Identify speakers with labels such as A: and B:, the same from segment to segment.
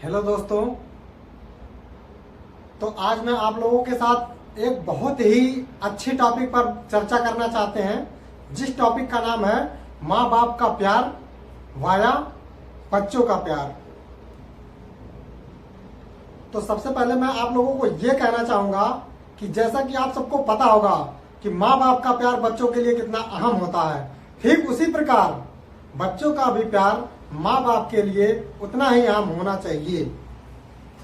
A: Hello दोस्तों। तो आज मैं आप लोगों के साथ एक बहुत ही अच्छी टॉपिक पर चर्चा करना चाहते हैं, जिस टॉपिक का नाम है माँ बाप का प्यार वाया बच्चों का प्यार। तो सबसे पहले मैं आप लोगों को ये कहना चाहूंगा कि जैसा कि आप सबको पता होगा कि माँ बाप का प्यार बच्चों के लिए कितना अहम होता है, ठीक उसी प्रकार बच्चों का भी प्यार माँ बाप के लिए उतना ही अहम होना चाहिए।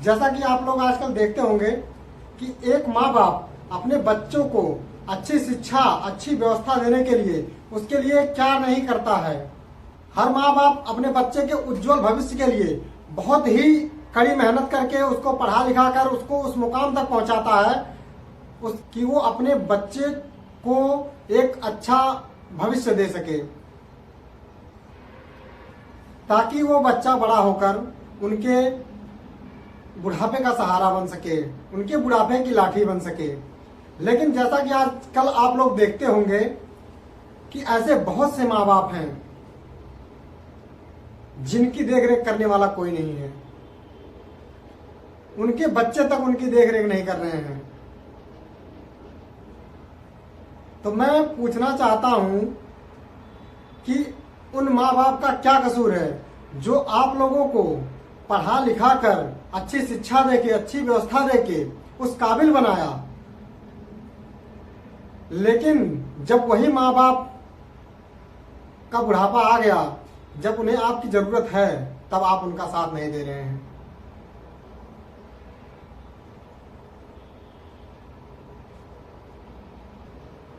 A: जैसा कि आप लोग आजकल देखते होंगे कि एक माँ बाप अपने बच्चों को अच्छी शिक्षा, अच्छी व्यवस्था देने के लिए उसके लिए क्या नहीं करता है। हर माँ बाप अपने बच्चे के उज्जवल भविष्य के लिए बहुत ही कड़ी मेहनत करके उसको पढ़ा लिखा कर उसको उस मुकाम तक पहुंचाता है कि वो अपने बच्चे को एक अच्छा भविष्य दे सके, ताकि वो बच्चा बड़ा होकर उनके बुढ़ापे का सहारा बन सके, उनके बुढ़ापे की लाठी बन सके। लेकिन जैसा कि आजकल आप लोग देखते होंगे कि ऐसे बहुत से माँ बाप हैं जिनकी देखरेख करने वाला कोई नहीं है, उनके बच्चे तक उनकी देखरेख नहीं कर रहे हैं। तो मैं पूछना चाहता हूं कि उन माँ बाप का क्या कसूर है जो आप लोगों को पढ़ा लिखा कर अच्छी शिक्षा देके, अच्छी व्यवस्था देके उस काबिल बनाया, लेकिन जब वही माँ बाप का बुढ़ापा आ गया, जब उन्हें आपकी जरूरत है, तब आप उनका साथ नहीं दे रहे हैं।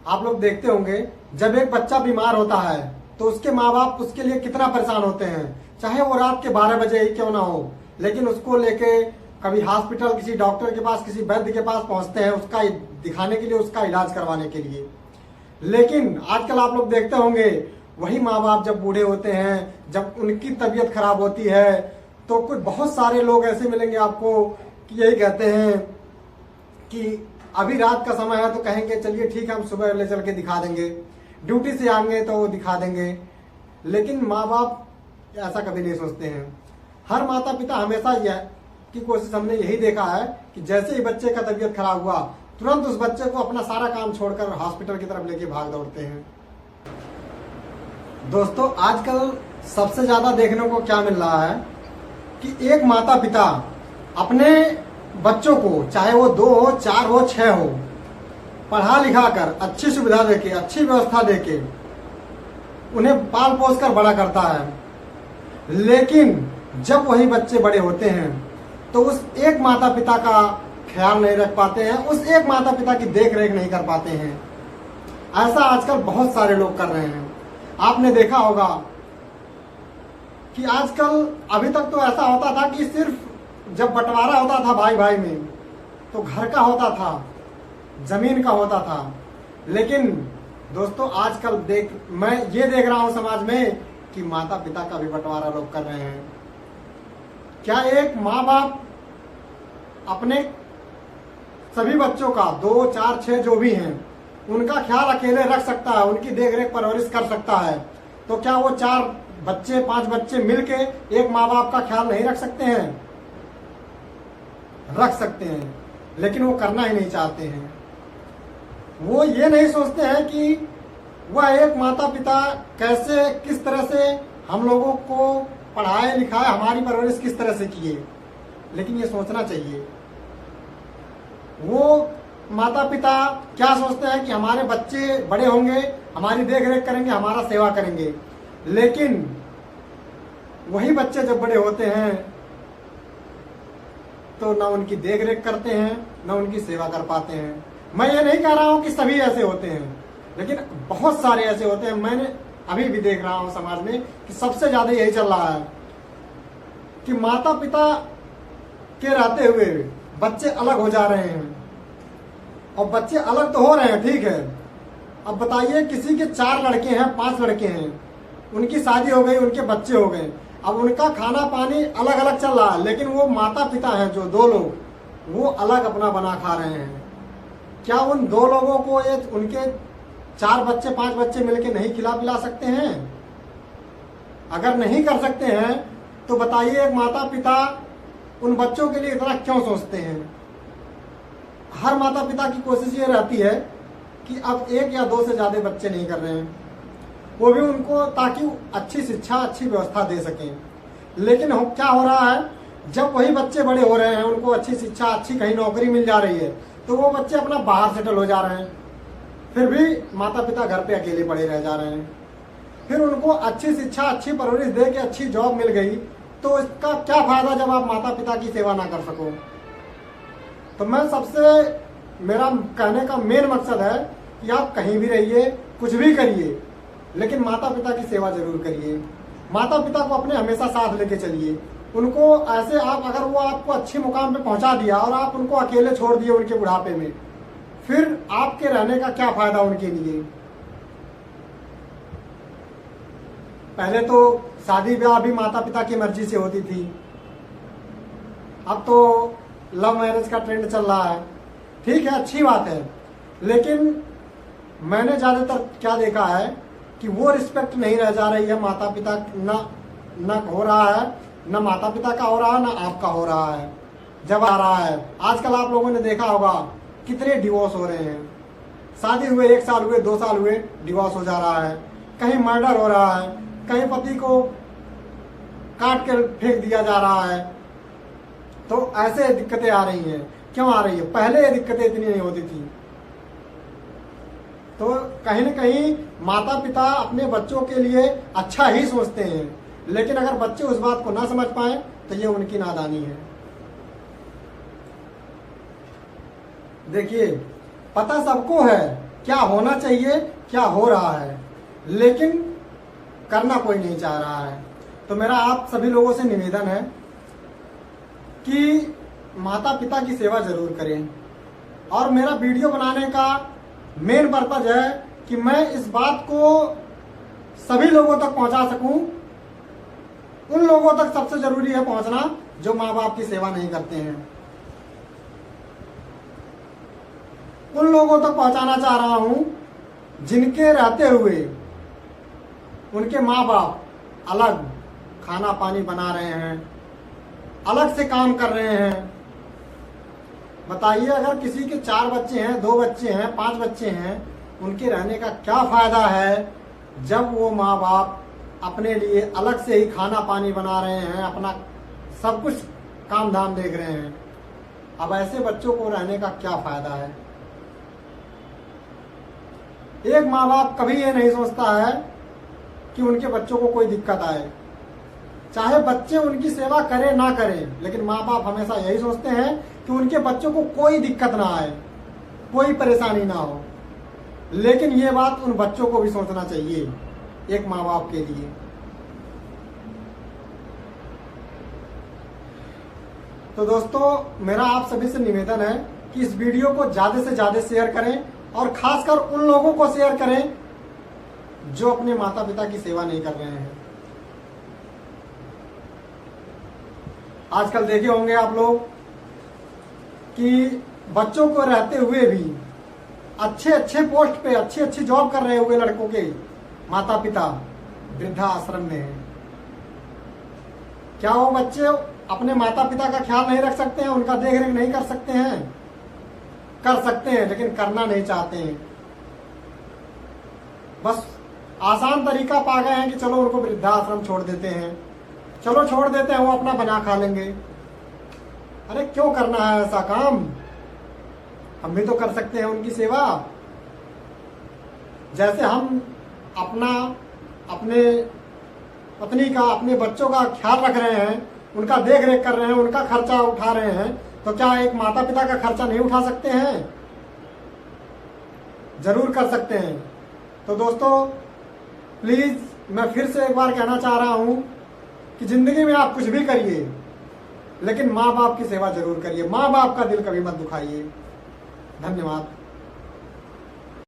A: आप लोग देखते होंगे जब एक बच्चा बीमार होता है तो उसके माँ बाप उसके लिए कितना परेशान होते हैं, चाहे वो रात के 12 बजे ही क्यों ना हो, लेकिन उसको लेके कभी हॉस्पिटल, किसी डॉक्टर के पास, किसी वैद्य के पास पहुंचते हैं उसका दिखाने के लिए, उसका इलाज करवाने के लिए। लेकिन आजकल आप लोग देखते होंगे वही माँ बाप जब बूढ़े होते हैं, जब उनकी तबीयत खराब होती है, तो कुछ बहुत सारे लोग ऐसे मिलेंगे आपको कि यही कहते हैं कि अभी रात का समय है तो कहेंगे चलिए ठीक है हम सुबह ले चल के दिखा देंगे, ड्यूटी से आएंगे तो वो दिखा देंगे। लेकिन माँ बाप ऐसा कभी नहीं सोचते हैं। हर माता पिता हमेशा यह की कोशिश, हमने यही देखा है कि जैसे ही बच्चे का तबीयत खराब हुआ तुरंत उस बच्चे को अपना सारा काम छोड़कर हॉस्पिटल की तरफ लेके भाग दौड़ते हैं। दोस्तों आजकल सबसे ज्यादा देखने को क्या मिल रहा है कि एक माता पिता अपने बच्चों को, चाहे वो 2 हो, 4 हो, 6 हो, पढ़ा लिखा कर अच्छी सुविधा देके, अच्छी व्यवस्था देके उन्हें पाल पोस कर बड़ा करता है। लेकिन जब वही बच्चे बड़े होते हैं तो उस एक माता पिता का ख्याल नहीं रख पाते हैं, उस एक माता पिता की देख रेख नहीं कर पाते हैं। ऐसा आजकल बहुत सारे लोग कर रहे हैं। आपने देखा होगा कि आजकल, अभी तक तो ऐसा होता था कि सिर्फ जब बंटवारा होता था भाई भाई में तो घर का होता था, जमीन का होता था। लेकिन दोस्तों आजकल मैं ये देख रहा हूं समाज में कि माता पिता का भी बंटवारा लोग कर रहे हैं। क्या एक माँ बाप अपने सभी बच्चों का 2, 4, 6 जो भी हैं उनका ख्याल अकेले रख सकता है, उनकी देखरेख परवरिश कर सकता है? तो क्या वो 4 बच्चे, 5 बच्चे मिलके एक माँ बाप का ख्याल नहीं रख सकते हैं? रख सकते हैं, लेकिन वो करना ही नहीं चाहते हैं। वो ये नहीं सोचते हैं कि वह एक माता पिता कैसे, किस तरह से हम लोगों को पढ़ाए लिखाए, हमारी परवरिश किस तरह से किए। लेकिन ये सोचना चाहिए। वो माता पिता क्या सोचते हैं कि हमारे बच्चे बड़े होंगे, हमारी देख रेख करेंगे, हमारा सेवा करेंगे। लेकिन वही बच्चे जब बड़े होते हैं तो ना उनकी देख रेख करते हैं, ना उनकी सेवा कर पाते हैं। मैं ये नहीं कह रहा हूं कि सभी ऐसे होते हैं, लेकिन बहुत सारे ऐसे होते हैं। मैंने अभी भी देख रहा हूं समाज में कि सबसे ज्यादा यही चल रहा है कि माता पिता के रहते हुए बच्चे अलग हो जा रहे हैं। और बच्चे अलग तो हो रहे हैं, ठीक है। अब बताइए किसी के 4 लड़के हैं, 5 लड़के हैं, उनकी शादी हो गई, उनके बच्चे हो गए, अब उनका खाना पानी अलग अलग चल रहा है, लेकिन वो माता पिता हैं जो 2 लोग, वो अलग अपना बना खा रहे हैं। क्या उन 2 लोगों को ये उनके 4 बच्चे, 5 बच्चे मिलके नहीं खिला पिला सकते हैं? अगर नहीं कर सकते हैं तो बताइए एक माता पिता उन बच्चों के लिए इतना क्यों सोचते हैं। हर माता पिता की कोशिश ये रहती है कि अब 1 या 2 से ज़्यादा बच्चे नहीं कर रहे हैं, वो भी उनको ताकि अच्छी शिक्षा अच्छी व्यवस्था दे सकें। लेकिन क्या हो रहा है, जब वही बच्चे बड़े हो रहे हैं, उनको अच्छी शिक्षा अच्छी कहीं नौकरी मिल जा रही है, तो वो बच्चे अपना बाहर सेटल हो जा रहे हैं, फिर भी माता पिता घर पे अकेले पड़े रह जा रहे हैं। फिर उनको अच्छी शिक्षा अच्छी परवरिश दे के अच्छी जॉब मिल गई, तो इसका क्या फायदा जब आप माता पिता की सेवा ना कर सको। तो मैं मेरा कहने का मेन मकसद है कि आप कहीं भी रहिए, कुछ भी करिए, लेकिन माता पिता की सेवा जरूर करिए। माता पिता को अपने हमेशा साथ लेके चलिए। उनको ऐसे आप, अगर वो आपको अच्छे मुकाम पे पहुंचा दिया और आप उनको अकेले छोड़ दिए उनके बुढ़ापे में, फिर आपके रहने का क्या फायदा उनके लिए। पहले तो शादी ब्याह भी माता पिता की मर्जी से होती थी, अब तो लव मैरिज का ट्रेंड चल रहा है। ठीक है, अच्छी बात है, लेकिन मैंने ज्यादातर क्या देखा है कि वो रिस्पेक्ट नहीं रह जा रही है। माता पिता न हो रहा है, न माता पिता का हो रहा है, न आपका हो रहा है। जब आ रहा है आजकल आप लोगों ने देखा होगा कितने डिवोर्स हो रहे हैं। शादी हुए 1 साल हुए 2 साल हुए डिवोर्स हो जा रहा है, कहीं मर्डर हो रहा है, कहीं पति को काट कर फेंक दिया जा रहा है। तो ऐसे दिक्कतें आ रही हैं। क्यों आ रही है? पहले ये दिक्कतें इतनी नहीं होती थी। तो कहीं न कहीं माता पिता अपने बच्चों के लिए अच्छा ही सोचते हैं, लेकिन अगर बच्चे उस बात को ना समझ पाए तो ये उनकी नादानी है। देखिए, पता सबको है क्या होना चाहिए, क्या हो रहा है, लेकिन करना कोई नहीं चाह रहा है। तो मेरा आप सभी लोगों से निवेदन है कि माता पिता की सेवा जरूर करें। और मेरा वीडियो बनाने का मेन पर्पज है कि मैं इस बात को सभी लोगों तक पहुंचा सकूं। उन लोगों तक सबसे जरूरी है पहुंचना जो माँ बाप की सेवा नहीं करते हैं। उन लोगों तक पहुंचाना चाह रहा हूं जिनके रहते हुए उनके माँ बाप अलग खाना पानी बना रहे हैं, अलग से काम कर रहे हैं। बताइए, अगर किसी के 4 बच्चे हैं, 2 बच्चे हैं, 5 बच्चे हैं, उनके रहने का क्या फायदा है जब वो माँ बाप अपने लिए अलग से ही खाना पानी बना रहे हैं, अपना सब कुछ काम धाम देख रहे हैं। अब ऐसे बच्चों को रहने का क्या फायदा है। एक माँ बाप कभी ये नहीं सोचता है कि उनके बच्चों को कोई दिक्कत आए, चाहे बच्चे उनकी सेवा करें ना करें, लेकिन माँ बाप हमेशा यही सोचते हैं कि उनके बच्चों को कोई दिक्कत ना आए, कोई परेशानी ना हो। लेकिन ये बात उन बच्चों को भी सोचना चाहिए, एक माँ बाप के लिए। तो दोस्तों, मेरा आप सभी से निवेदन है कि इस वीडियो को ज्यादा से ज्यादा शेयर करें, और खासकर उन लोगों को शेयर करें जो अपने माता पिता की सेवा नहीं कर रहे हैं। आजकल देखे होंगे आप लोग कि बच्चों को रहते हुए भी अच्छे अच्छे पोस्ट पे अच्छी अच्छी जॉब कर रहे हुए लड़कों के माता पिता वृद्धा आश्रम में हैं। क्या वो बच्चे अपने माता पिता का ख्याल नहीं रख सकते हैं, उनका देख रेख नहीं कर सकते हैं? कर सकते हैं, लेकिन करना नहीं चाहते हैं। बस आसान तरीका पा गए हैं कि चलो उनको वृद्धाश्रम छोड़ देते हैं, चलो छोड़ देते हैं, वो अपना बना खा लेंगे। अरे क्यों करना है ऐसा काम? हम भी तो कर सकते हैं उनकी सेवा। जैसे हम अपने पत्नी का, अपने बच्चों का ख्याल रख रहे हैं, उनका देख रेख कर रहे हैं, उनका खर्चा उठा रहे हैं, तो क्या एक माता पिता का खर्चा नहीं उठा सकते हैं? जरूर कर सकते हैं। तो दोस्तों, प्लीज मैं फिर से एक बार कहना चाह रहा हूं कि जिंदगी में आप कुछ भी करिए, लेकिन माँ बाप की सेवा जरूर करिए। माँ बाप का दिल कभी मत दुखाइए। धन्यवाद।